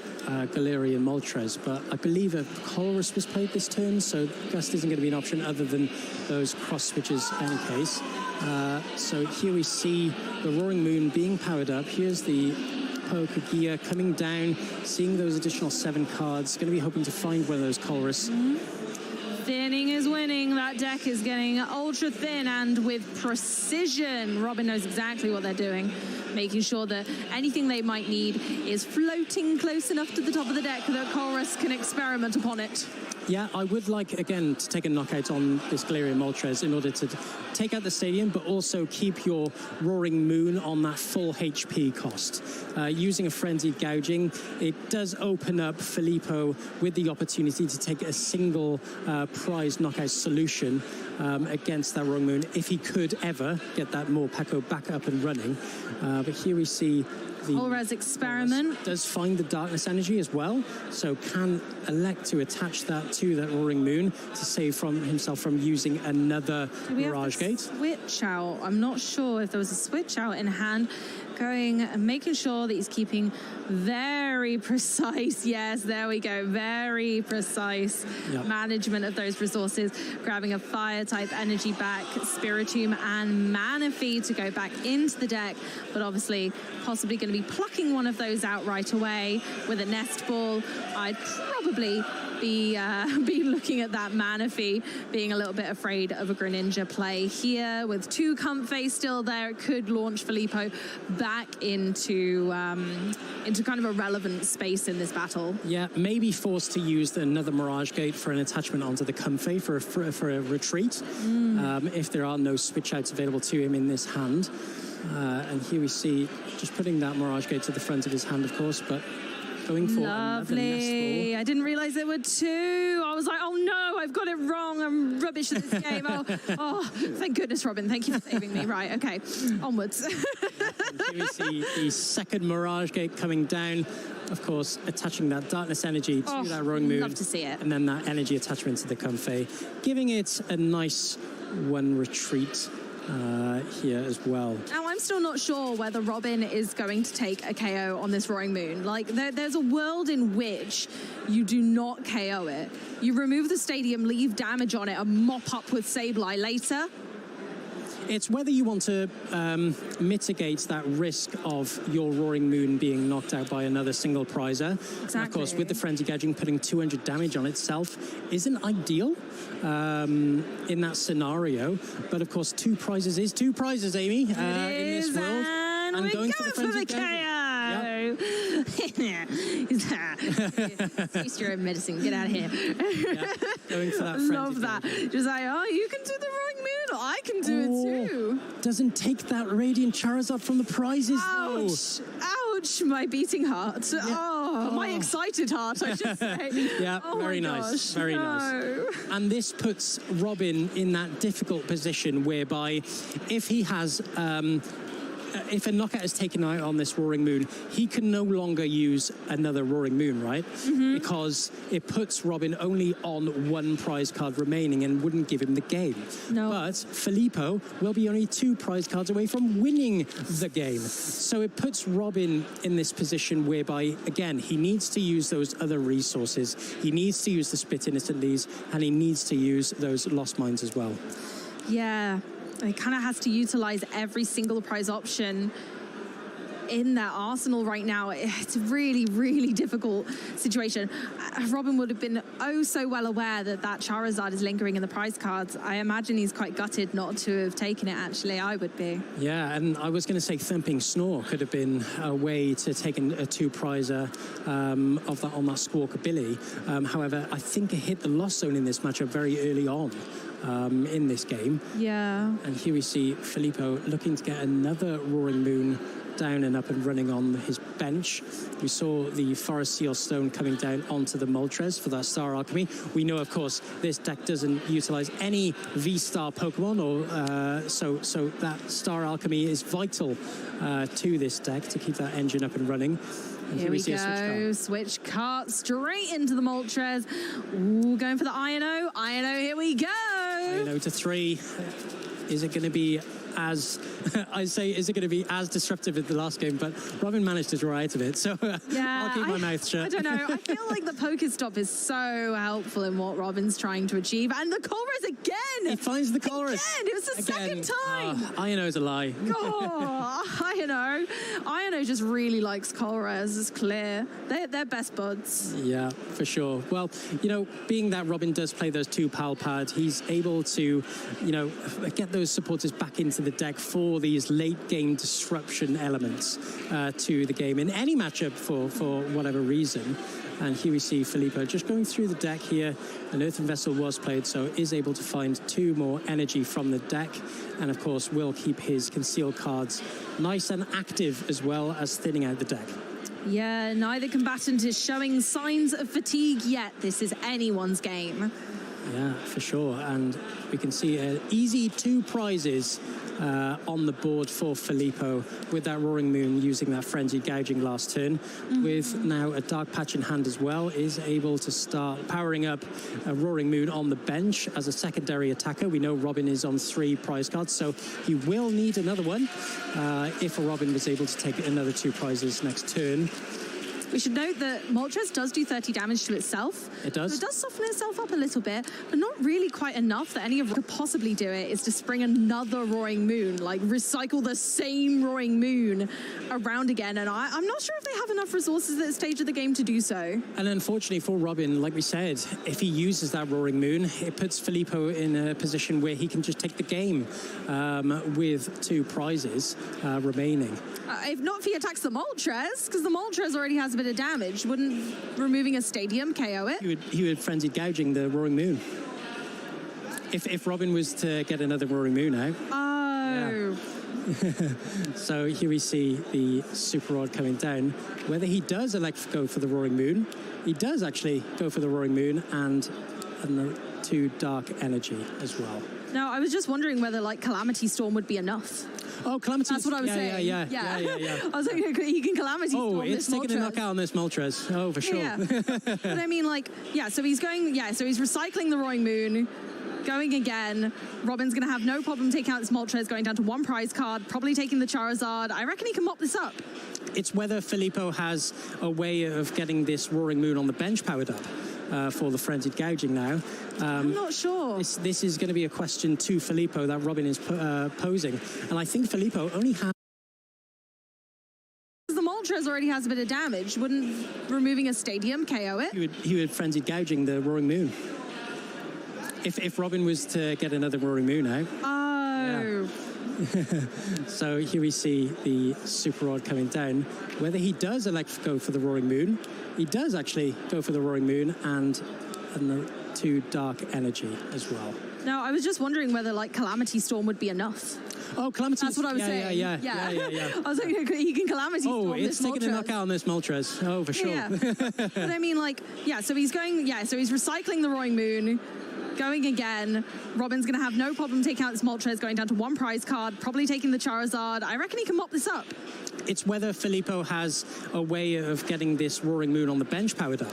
S2: Galarian Moltres, but I believe a Colress was played this turn, so Gust isn't going to be an option other than those cross switches in any case. So here we see the Roaring Moon being powered up. Here's the Pokegear coming down, seeing those additional 7 cards. Going to be hoping to find one of those Colress.
S1: Thinning is winning. That deck is getting ultra thin and with precision. Robin knows exactly what they're doing, making sure that anything they might need is floating close enough to the top of the deck that Colress can experiment upon it.
S2: Yeah, I would like, again, to take a knockout on this Galarian Moltres in order to take out the stadium, but also keep your Roaring Moon on that full HP cost. Using a Frenzied Gouging, it does open up Filippo with the opportunity to take a single prize knockout solution against that Roaring Moon, if he could ever get that Morpeko back up and running. But here we see the
S1: Colress experiment
S2: does find the darkness energy as well, so can elect to attach that to that Roaring Moon to save himself from using another Mirage Gate.
S1: Switch out. I'm not sure if there was a switch out in hand. Going and making sure that he's keeping very precise. Yes, there we go. Very precise management of those resources. Grabbing a fire type energy back, Spiritomb and Manaphy to go back into the deck, but obviously possibly going to be plucking one of those out right away with a Nest Ball. I'd probably be looking at that Manaphy, being a little bit afraid of a Greninja play here. With 2 Comfey still there, it could launch Filippo back into kind of a relevant space in this battle. Yeah, maybe forced to use another Mirage Gate for an attachment onto the Comfey for a retreat, if there are no switch outs available to him in this hand. And here we see just putting that Mirage Gate to the front of his hand, of course, but going for another Nest Ball. I didn't realize there were 2. I was like, oh no, I've got it wrong. I'm rubbish at this game. Oh, thank goodness, Robin. Thank you for saving me. Right, okay, onwards.
S2: And here we see the second Mirage Gate coming down. Of course, attaching that darkness energy to that Roaring Moon.
S1: Love to see it.
S2: And then that energy attachment to the Comfey, giving it a nice 1 retreat. Here as well. Now, I'm still not sure whether Robin is going to take a KO on this Roaring Moon. Like, there's a world in which you do not KO it. You remove the stadium, leave damage on it, and mop up with Sableye later. It's whether you want to mitigate that risk of your Roaring Moon being knocked out by another single prizer. Exactly. And of course, with the Frenzy Gouging, putting 200 damage on itself isn't ideal in that scenario. But of course, 2 prizes is 2 prizes, Amy, in this world. And going for the Frenzy Gouging. Taste your own medicine. Get out of here. Going for that. Love that. Just like, oh, you can do the Roaring Moon. I can do it too. Doesn't take that Radiant Charizard from the prizes. Ouch! Though. Ouch! My beating heart. Yeah. Oh.
S1: My excited heart, I should say.
S2: Yeah,
S1: oh
S2: very
S1: my
S2: nice.
S1: Gosh,
S2: Very nice. And this puts Robin in that difficult position whereby if he has... if a knockout is taken out on this Roaring Moon, he can no longer use another Roaring Moon, right? Because it puts Robin only on one prize card remaining and wouldn't give him the game.
S1: No.
S2: But Filippo will be only 2 prize cards away from winning the game. So it puts Robin in this position whereby, again, he needs to use those other resources. He needs to use the Spit Innocentlies, and he needs to use those Lost Mines as well.
S1: Yeah. He kind of has to utilize every single prize option in their arsenal right now. It's a really, really difficult situation. Robin would have been oh so well aware that that Charizard is lingering in the prize cards. I imagine he's quite gutted not to have taken it, actually. I would be.
S2: Yeah, and I was going to say Thumping Snore could have been a way to take a 2-prizer of that on that Squawk ability. However, I think it hit the Lost Zone in this matchup very early on. In this game.
S1: Yeah.
S2: And here we see Filippo looking to get another Roaring Moon down and up and running on his bench. We saw the Forest Seal Stone coming down onto the Moltres for that Star Alchemy. We know, of course, this deck doesn't utilize any V-Star Pokemon, or so that Star Alchemy is vital to this deck to keep that engine up and running. And
S1: here we go, switch cart straight into the Moltres. Ooh, going for the Iono. Iono, here we go.
S2: Iono to 3. Is it going to be as I say, is it going to be as disruptive as the last game? But Robin managed to draw out of it, so
S1: yeah,
S2: I'll keep my mouth shut.
S1: I don't know. I feel like the Pokestop is so helpful in what Robin's trying to achieve. And the Colress again!
S2: He finds the Colress.
S1: Again! It was the second time!
S2: I know it's a lie.
S1: Oh, I know just really likes Colress. It's clear. They're best buds.
S2: Yeah, for sure. Well, you know, being that Robin does play those 2 pal pads, he's able to, you know, get those supporters back into the deck for these late game disruption elements to the game in any matchup for whatever reason. And here we see Filippo just going through the deck here. An Earthen Vessel was played, so is able to find 2 more energy from the deck. And of course, will keep his concealed cards nice and active as well as thinning out the deck.
S1: Yeah, neither combatant is showing signs of fatigue yet. This is anyone's game.
S2: Yeah, for sure. And we can see an easy 2 prizes on the board for Filippo with that Roaring Moon using that Frenzied Gouging last turn. With now a Dark Patch in hand as well, is able to start powering up a Roaring Moon on the bench as a secondary attacker. We know Robin is on 3 prize cards, so he will need another one if Robin was able to take another 2 prizes next turn.
S1: We should note that Moltres does do 30 damage to itself.
S2: It does.
S1: So it does soften itself up a little bit, but not really quite enough that any of us could possibly do it is to spring another Roaring Moon, like recycle the same Roaring Moon around again. And I'm not sure if they have enough resources at this stage of the game to do so.
S2: And unfortunately for Robin, like we said, if he uses that Roaring Moon, it puts Filippo in a position where he can just take the game with 2 prizes remaining.
S1: If not if he attacks the Moltres, because the Moltres already has a bit of damage, wouldn't removing a Stadium KO it?
S2: He would Frenzied Gouging the Roaring Moon. If Robin was to get another Roaring Moon out.
S1: Oh.
S2: Yeah. So here we see the Super Rod coming down. Whether he does elect to go for the Roaring Moon, he does actually go for the Roaring Moon and 2 Dark Energy as well.
S1: Now, I was just wondering whether, like, Calamity Storm would be enough.
S2: Oh, Calamity.
S1: That's what I was saying.
S2: Yeah.
S1: I was like, he can Calamity Storm
S2: it's
S1: this
S2: taking
S1: Moltres.
S2: a knockout on this Moltres. Oh, for sure.
S1: Yeah. But I mean, like, yeah, so he's going, so he's recycling the Roaring Moon, going again. Robin's going to have no problem taking out this Moltres, going down to 1 prize card, probably taking the Charizard. I reckon he can mop this up.
S2: It's whether Filippo has a way of getting this Roaring Moon on the bench powered up. For the Frenzied Gouging now.
S1: I'm not sure.
S2: This is going to be a question to Filippo that Robin is posing. And I think Filippo only has...
S1: The Moltres already has a bit of damage. Wouldn't removing a Stadium KO it?
S2: He would Frenzied Gouging the Roaring Moon. If Robin was to get another Roaring Moon out.
S1: Oh.
S2: Yeah. So here we see the Super Rod coming down. Whether he does elect to go for the Roaring Moon, he does actually go for the Roaring Moon and 2 Dark Energy as well.
S1: No, I was just wondering whether like Calamity Storm would be enough.
S2: Oh, Calamity.
S1: That's what I was saying.
S2: Yeah.
S1: I was like, he can Calamity Storm.
S2: Oh, it's
S1: this
S2: taking a knockout on this Moltres. Oh, for sure.
S1: Yeah. But I mean, like, so he's going, so he's recycling the Roaring Moon, going again. Robin's going to have no problem taking out this Moltres, going down to 1 prize card, probably taking the Charizard. I reckon he can mop this up.
S2: It's whether Filippo has a way of getting this Roaring Moon on the bench powered up.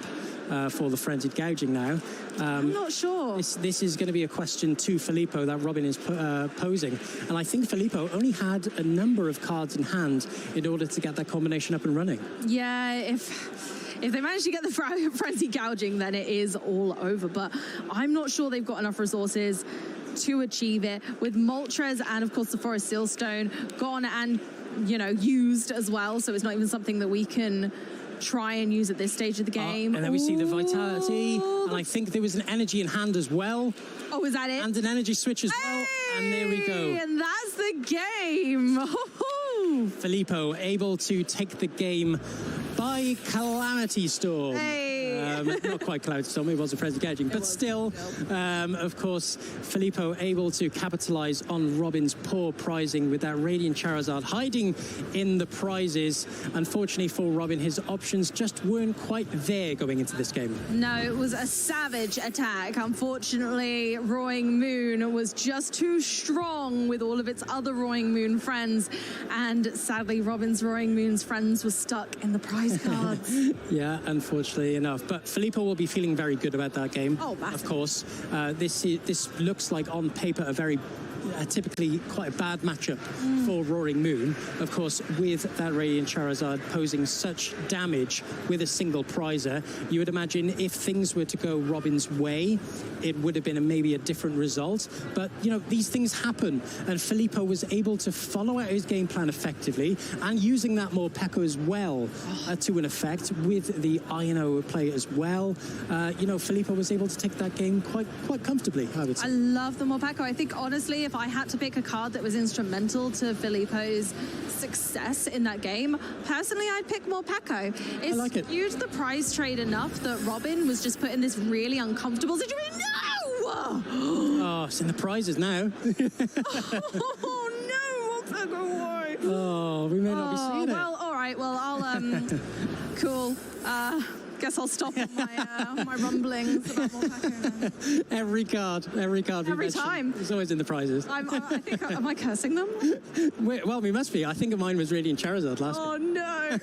S2: For the frenzied gouging now.
S1: I'm not sure.
S2: This is going to be a question to Filippo that Robin is posing. And I think Filippo only had a number of cards in hand in order to get that combination up and running.
S1: Yeah, if they manage to get the frenzied gouging, then it is all over. But I'm not sure they've got enough resources to achieve it. With Moltres and, of course, the Forest Sealstone gone and, used as well. So it's not even something that we can try and use at this stage of the game.
S2: And then we see the Vitality, and I think there was an energy in hand as well.
S1: Oh, is that it?
S2: And an energy switch as well, and there we go.
S1: And that's the game.
S2: Filippo able to take the game by Calamity Storm. Not quite Calamity Storm, it was a frenzy gouging, but still, of course, Filippo able to capitalize on Robin's poor prizing with that Radiant Charizard hiding in the prizes. Unfortunately for Robin, his options just weren't quite there going into this game.
S1: No, it was a savage attack. Unfortunately, Roaring Moon was just too strong with all of its other Roaring Moon friends, and sadly, Robin's Roaring Moon's friends were stuck in the prize cards.
S2: Yeah, unfortunately enough. But Filippo will be feeling very good about that game.
S1: Oh, massive.
S2: Of course. This looks like on paper a very typically quite a bad matchup for Roaring Moon. Of course, with that Radiant Charizard posing such damage with a single prizer, you would imagine if things were to go Robin's way, it would have been maybe a different result. But, these things happen. And Filippo was able to follow out his game plan effectively and using that Morpeko as well to an effect with the INO play as well. Filippo was able to take that game quite comfortably, I would say.
S1: I love the Morpeko. I think, honestly, if I had to pick a card that was instrumental to Filippo's success in that game, personally, I'd pick Morpeko.
S2: I like it.
S1: Skewed the prize trade enough that Robin was just put in this really uncomfortable situation. No!
S2: Oh, it's in the prizes now.
S1: Oh, no, Morpeko, why?
S2: Oh, we may not be seeing it.
S1: Well, all right. Well, I'll, cool. Guess I'll stop my rumblings about Morpeko.
S2: Every card
S1: Every time.
S2: It's always in the prizes.
S1: I think, am I cursing them?
S2: Well, we must be. I think mine was Radiant Charizard last
S1: Oh, no.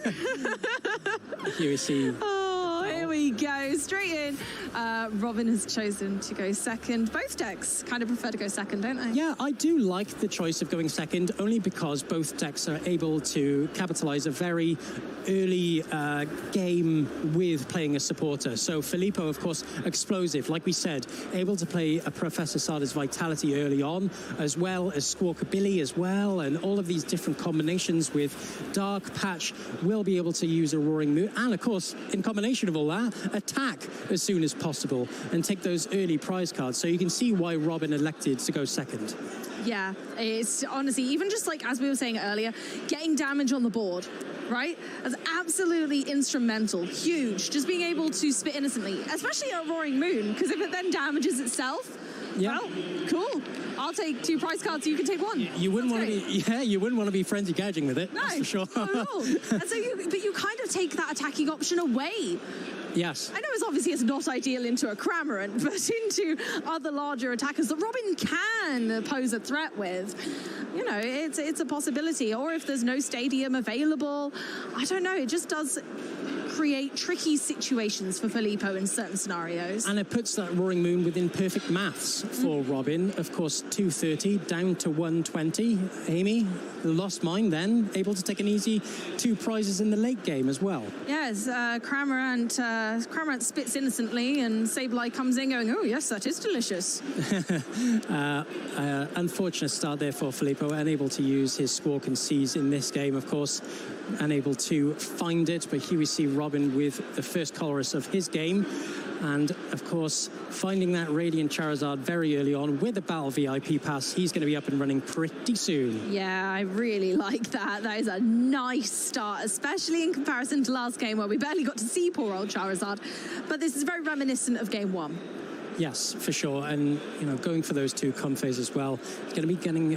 S2: Here we see.
S1: Oh, here we go. Straight in. Robin has chosen to go second. Both decks kind of prefer to go second, don't they?
S2: Yeah, I do like the choice of going second, only because both decks are able to capitalize a very early game with playing a supporter. So Filippo, of course, explosive, like we said, able to play a Professor Sada's Vitality early on, as well as Squawkabilly as well, and all of these different combinations with Dark Patch will be able to use a Roaring Moon, and of course, in combination of all that, attack as soon as possible and take those early prize cards. So you can see why Robin elected to go second.
S1: Yeah, it's honestly, even just like, as we were saying earlier, getting damage on the board, right? That's absolutely instrumental, huge. Just being able to spit innocently, especially a Roaring Moon, because if it then damages itself, well, cool. I'll take 2 prize cards, so you can take 1.
S2: You wouldn't want to be, you wouldn't want to be frenzy gouging with it.
S1: No,
S2: that's for sure.
S1: Not at all. And so but you kind of take that attacking option away.
S2: Yes.
S1: I know it's not ideal into a Cramorant, but into other larger attackers that Robin can pose a threat with. It's a possibility. Or if there's no stadium available, I don't know. It just does create tricky situations for Filippo in certain scenarios.
S2: And it puts that Roaring Moon within perfect maths for Robin. Of course, 230 down to 120. Amy, lost mine then, able to take an easy 2 prizes in the late game as well.
S1: Yes, Cramorant spits innocently, and Sableye comes in going, oh, yes, that is delicious.
S2: Unfortunate start there for Filippo, unable to use his Squawk and Seize in this game, of course, unable to find it. But here we see Robin with the first chorus of his game. And, of course, finding that Radiant Charizard very early on with a Battle VIP pass, he's going to be up and running pretty soon.
S1: Yeah, I really like that. That is a nice start, especially in comparison to last game where we barely got to see poor old Charizard. But this is very reminiscent of game 1.
S2: Yes, for sure. And, you know, going for those 2 comfes as well. It's going to be getting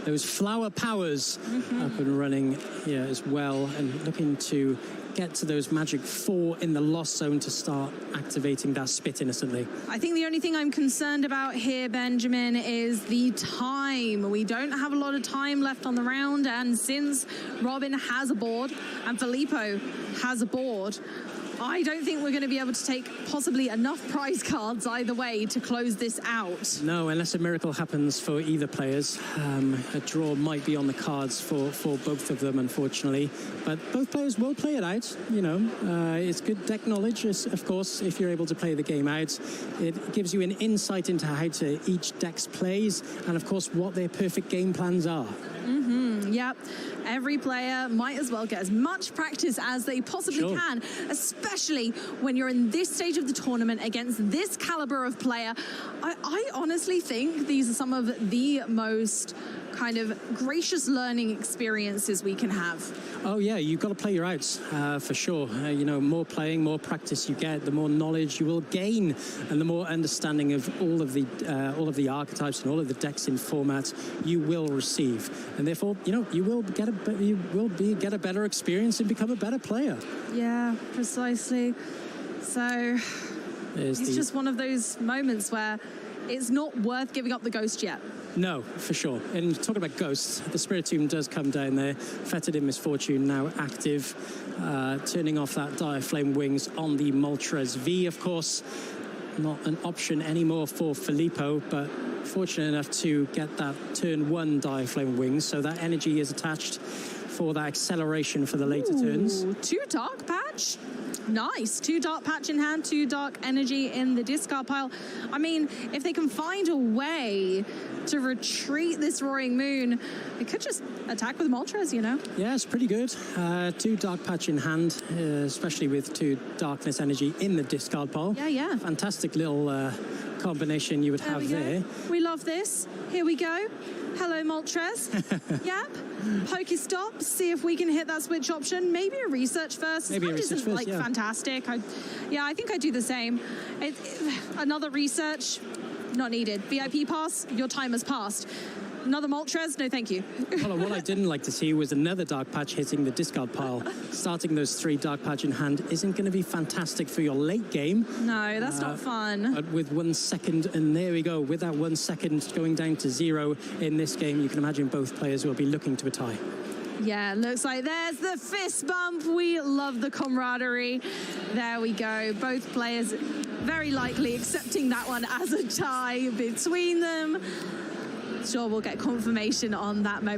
S2: those flower powers up and running here as well. And looking to get to those magic 4 in the lost zone to start activating that spit innocently. I
S1: think the only thing I'm concerned about here, Benjamin, is the time. We don't have a lot of time left on the round, and since Robin has a board and Filippo has a board, I don't think we're going to be able to take possibly enough prize cards either way to close this out.
S2: No, unless a miracle happens for either players. A draw might be on the cards for both of them, unfortunately. But both players will play it out, you know. It's good deck knowledge, of course, if you're able to play the game out. It gives you an insight into how each deck plays and, of course, what their perfect game plans are.
S1: Yep. Every player might as well get as much practice as they possibly can, especially when you're in this stage of the tournament against this caliber of player. I honestly think these are some of the most kind of gracious learning experiences we can have.
S2: Oh yeah, you've got to play your outs for sure. You know, more playing, more practice you get, the more knowledge you will gain, and the more understanding of all of the archetypes and all of the decks in formats you will receive, and therefore, you know, you will get a better experience and become a better player. Yeah, precisely. So it's just one of those moments where it's not worth giving up the ghost yet. No, for sure. And talking about ghosts, the Spiritomb does come down there. Fettered in Misfortune now active, turning off that Dire Flame Wings on the Moltres V, of course. Not an option anymore for Filippo, but fortunate enough to get that turn 1 Dire Flame Wings, so that energy is attached for that acceleration for the later turns.
S1: 2 Dark Patch. Nice. 2 Dark Patch in hand, 2 Dark Energy in the discard pile. I mean, if they can find a way to retreat this Roaring Moon, they could just attack with Moltres, you know?
S2: Yeah, it's pretty good. 2 Dark Patch in hand, especially with 2 Darkness Energy in the discard pile.
S1: Yeah.
S2: Fantastic little combination you would have there.
S1: We love this. Here we go. Hello, Moltres. Yep. Pokestop. See if we can hit that switch option. Maybe a research first.
S2: Maybe a research first,
S1: like fantastic. I think I do the same. Another research, not needed. VIP pass. Your time has passed. Another Moltres? No, thank you.
S2: Well, what I didn't like to see was another Dark Patch hitting the discard pile. Starting those 3 Dark Patch in hand isn't going to be fantastic for your late game.
S1: No, that's not fun.
S2: But with 1 second, and there we go. With that 1 second going down to 0 in this game, you can imagine both players will be looking to a tie.
S1: Yeah, looks like there's the fist bump. We love the camaraderie. There we go. Both players very likely accepting that one as a tie between them. Sure, we'll get confirmation on that moment.